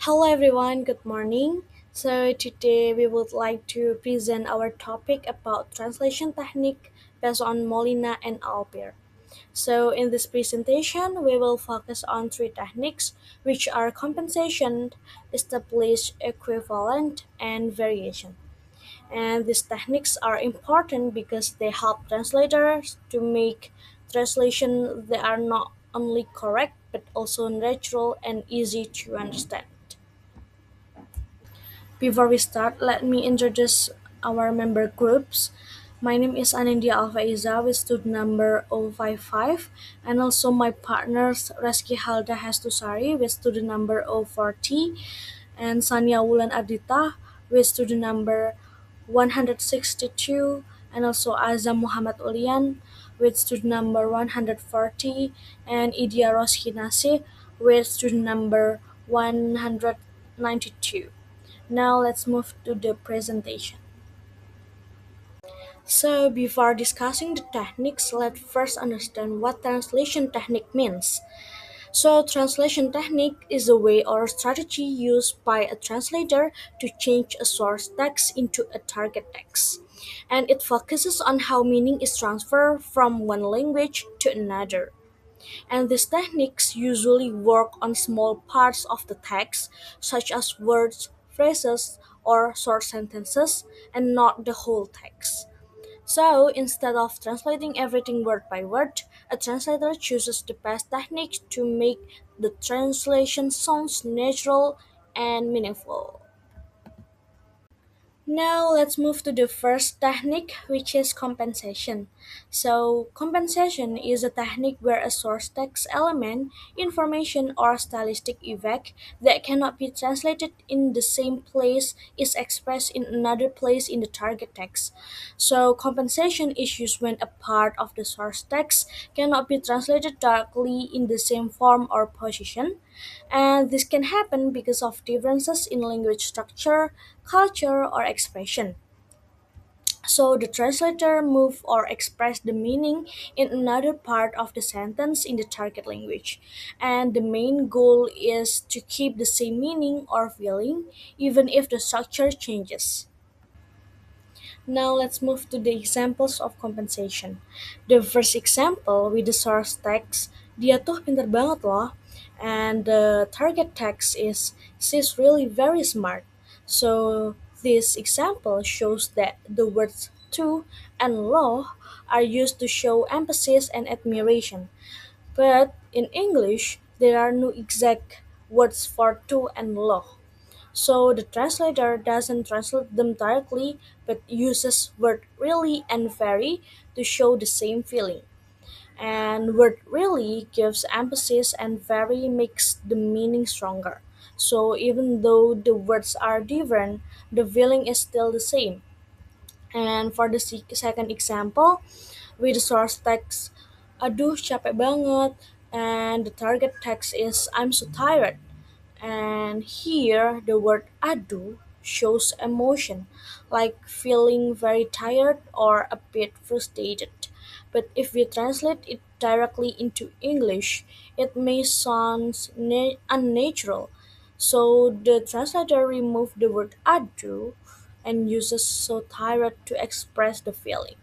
Hello everyone, good morning. So today we would like to present our topic about translation technique based on Molina and Alpier. So in this presentation, we will focus on three techniques which are compensation, established equivalent, and variation. And these techniques are important because they help translators to make translation that are not only correct but also natural and easy to understand. Before we start, let me introduce our member groups. My name is Anindya Alfaizah with student number 055, and also my partners Reski Halda Hestusari with student number 040 and Sania Wulan Ardhita with student number 162, and also Azzam Muhammad Ulyan with student number 140, and Idhya Ros Kinasih with student number 192. Now let's move to the presentation. So before discussing the techniques, let's first understand what translation technique means. So translation technique is a way or strategy used by a translator to change a source text into a target text. And it focuses on how meaning is transferred from one language to another. And these techniques usually work on small parts of the text, such as words, phrases, or short sentences, and not the whole text. So, instead of translating everything word by word, a translator chooses the best technique to make the translation sounds natural and meaningful. Now let's move to the first technique, which is compensation. So, compensation is a technique where a source text element, information, or stylistic effect that cannot be translated in the same place is expressed in another place in the target text. So, compensation is used when a part of the source text cannot be translated directly in the same form or position, and this can happen because of differences in language structure, culture, or expression. So the translator move or express the meaning in another part of the sentence in the target language. And the main goal is to keep the same meaning or feeling even if the structure changes. Now let's move to the examples of compensation. The first example with the source text, dia tuh pinter banget loh. And the target text is, she's really very smart. So this example shows that the words to and lo are used to show emphasis and admiration. But in English, there are no exact words for to and lo. So the translator doesn't translate them directly but uses word really and very to show the same feeling. And word really gives emphasis and very makes the meaning stronger. So even though the words are different, the feeling is still the same. And for the second example, with the source text, aduh capek banget, and the target text is I'm so tired. And here the word adu shows emotion, like feeling very tired or a bit frustrated. But if we translate it directly into English, it may sound unnatural. So the translator removed the word adu and uses so tired to express the feeling.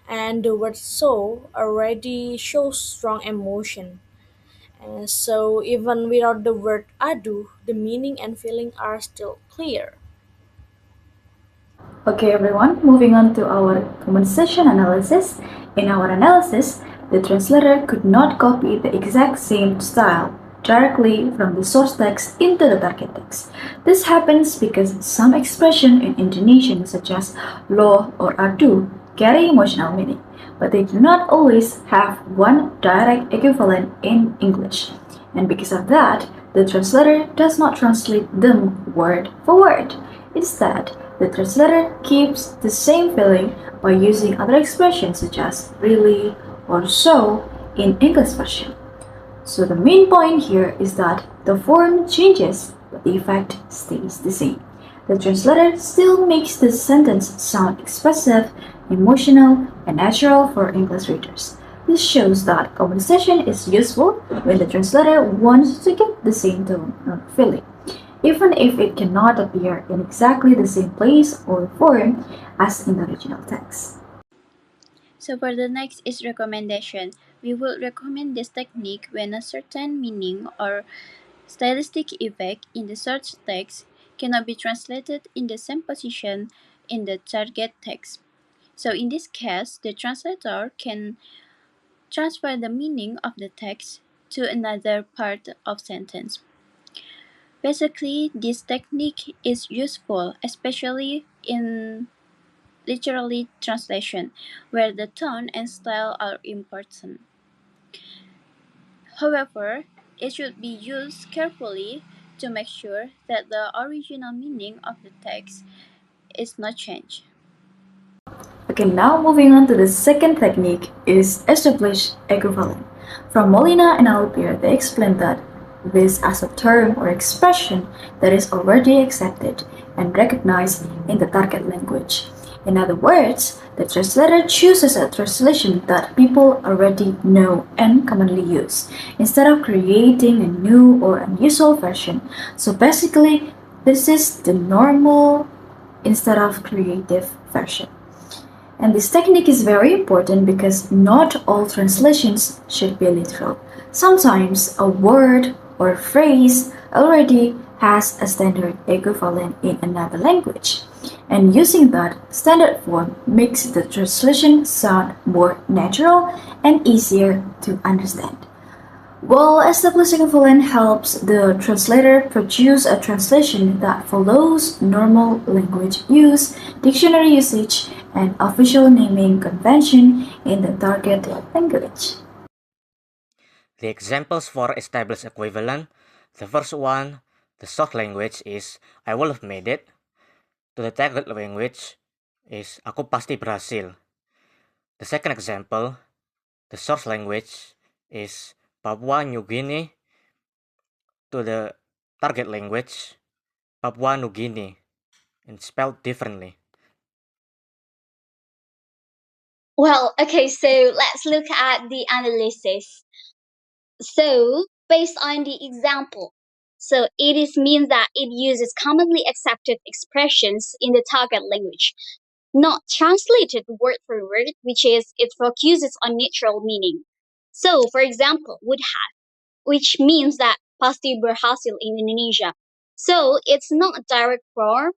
And the word so already shows strong emotion. So even without the word adu, the meaning and feeling are still clear. Okay, everyone, moving on to our compensation analysis. In our analysis, the translator could not copy the exact same style directly from the source text into the target text. This happens because some expression in intonation, such as lo or adu, carry emotional meaning, but they do not always have one direct equivalent in English. And because of that, the translator does not translate them word for word. Instead, the translator keeps the same feeling by using other expressions such as really or so in English version. So the main point here is that the form changes, but the effect stays the same. The translator still makes the sentence sound expressive, emotional, and natural for English readers. This shows that compensation is useful when the translator wants to get the same tone or feeling. even if it cannot appear in exactly the same place or form as in the original text. So for the next is recommendation. We will recommend this technique when a certain meaning or stylistic effect in the search text cannot be translated in the same position in the target text. So in this case, the translator can transfer the meaning of the text to another part of sentence. Basically, this technique is useful especially in literary translation, where the tone and style are important. However, it should be used carefully to make sure that the original meaning of the text is not changed. Okay, now moving on to the second technique is establish equivalent. From Molina and Alpier, they explain that this as a term or expression that is already accepted and recognized in the target language. In other words, the translator chooses a translation that people already know and commonly use, instead of creating a new or unusual version. So basically, this is the normal instead of creative version. And this technique is very important because not all translations should be literal. Sometimes a word or phrase already has a standard equivalent in another language, and using that standard form makes the translation sound more natural and easier to understand. Well, establishing equivalent helps the translator produce a translation that follows normal language use, dictionary usage, and official naming convention in the target language. The examples for established equivalent, the first one, the source language is I will have made it. To the target language is aku pasti berhasil. The second example, the source language is Papua New Guinea. To the target language, Papua New Guinea, and spelled differently. Well, okay, so let's look at the analysis. So, based on the example, so it is means that it uses commonly accepted expressions in the target language, not translated word for word, which is it focuses on natural meaning. So, for example, would have, which means that pasti berhasil in Indonesia. So, it's not a direct form,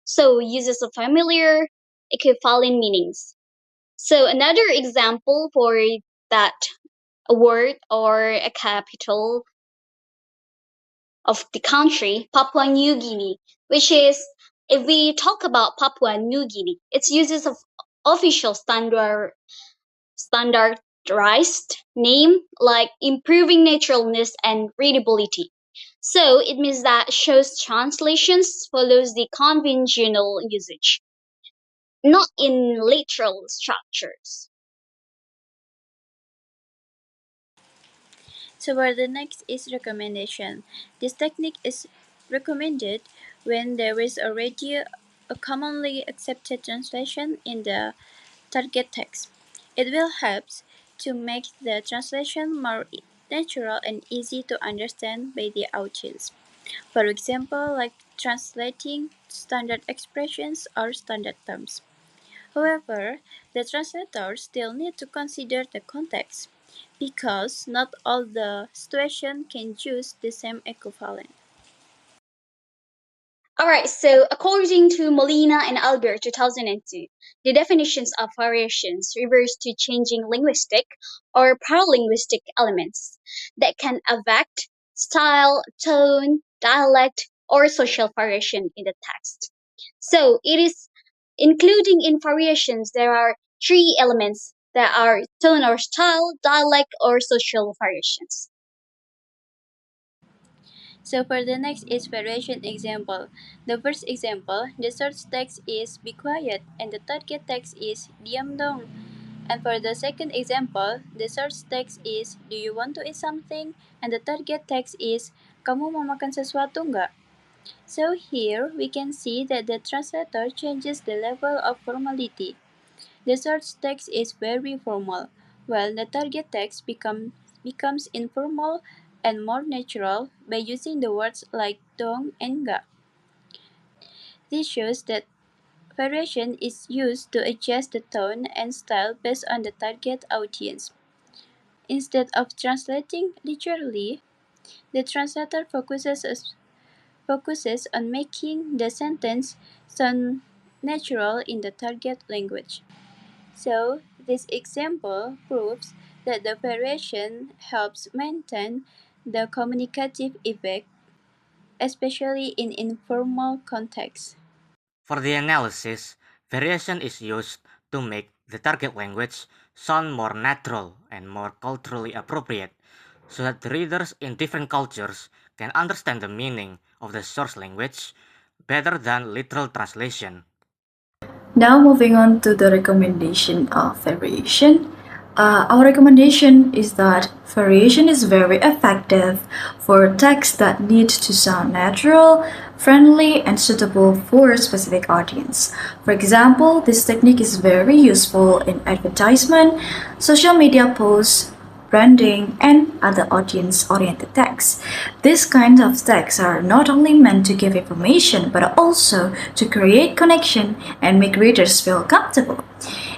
so uses a familiar equivalent meanings. So another example for that a word or a capital of the country, Papua New Guinea, which is if we talk about Papua New Guinea, its uses of official standardized name like improving naturalness and readability. So it means that shows translations follows the conventional usage, not in literal structures. So for the next is recommendation. This technique is recommended when there is already a commonly accepted translation in the target text. It will help to make the translation more natural and easy to understand by the audience. For example, like translating standard expressions or standard terms. However, the translators still need to consider the context because not all the situations can use the same equivalent. All right, so according to Molina and Albert 2002, the definitions of variations refers to changing linguistic or paralinguistic elements that can affect style, tone, dialect, or social variation in the text. So it is including in variations there are three elements that are tone or style, dialect, or social variations. So for the next is variation example. The first example, the search text is be quiet and the target text is diam dong. And for the second example, the search text is do you want to eat something and the target text is kamu mau makan sesuatu nggak? So here we can see that the translator changes the level of formality. The search text is very formal, while the target text becomes informal and more natural by using the words like dong and ga. This shows that variation is used to adjust the tone and style based on the target audience. Instead of translating literally, the translator focuses on making the sentence sound natural in the target language. So, this example proves that the variation helps maintain the communicative effect, especially in informal contexts. For the analysis, variation is used to make the target language sound more natural and more culturally appropriate, so that the readers in different cultures can understand the meaning of the source language better than literal translation. Now moving on to the recommendation of variation. Our recommendation is that variation is very effective for texts that need to sound natural, friendly, and suitable for a specific audience. For example, this technique is very useful in advertisement, social media posts, branding, and other audience-oriented texts. These kinds of texts are not only meant to give information but also to create connection and make readers feel comfortable.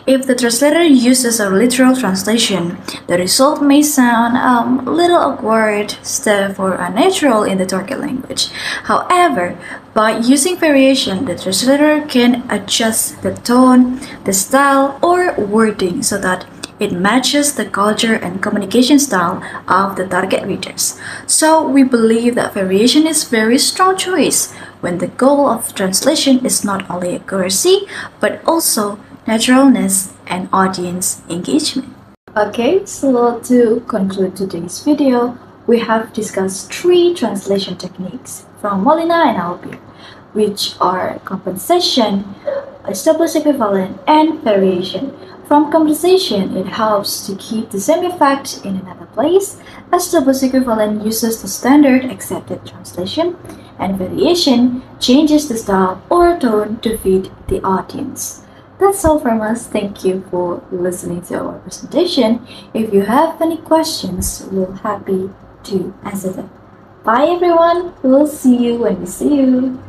If the translator uses a literal translation, the result may sound a little awkward, stiff, or unnatural in the target language. However, by using variation, the translator can adjust the tone, the style, or wording so that it matches the culture and communication style of the target readers. So we believe that variation is a very strong choice when the goal of translation is not only accuracy but also naturalness and audience engagement. Okay, so to conclude today's video, we have discussed 3 translation techniques from Molina and Albir, which are compensation, established equivalent, and variation. From compensation, it helps to keep the same effect in another place. Established equivalent uses the standard accepted translation, and variation changes the style or tone to fit the audience. That's all from us. Thank you for listening to our presentation. If you have any questions, we're happy to answer them. Bye everyone. We'll see you when we see you.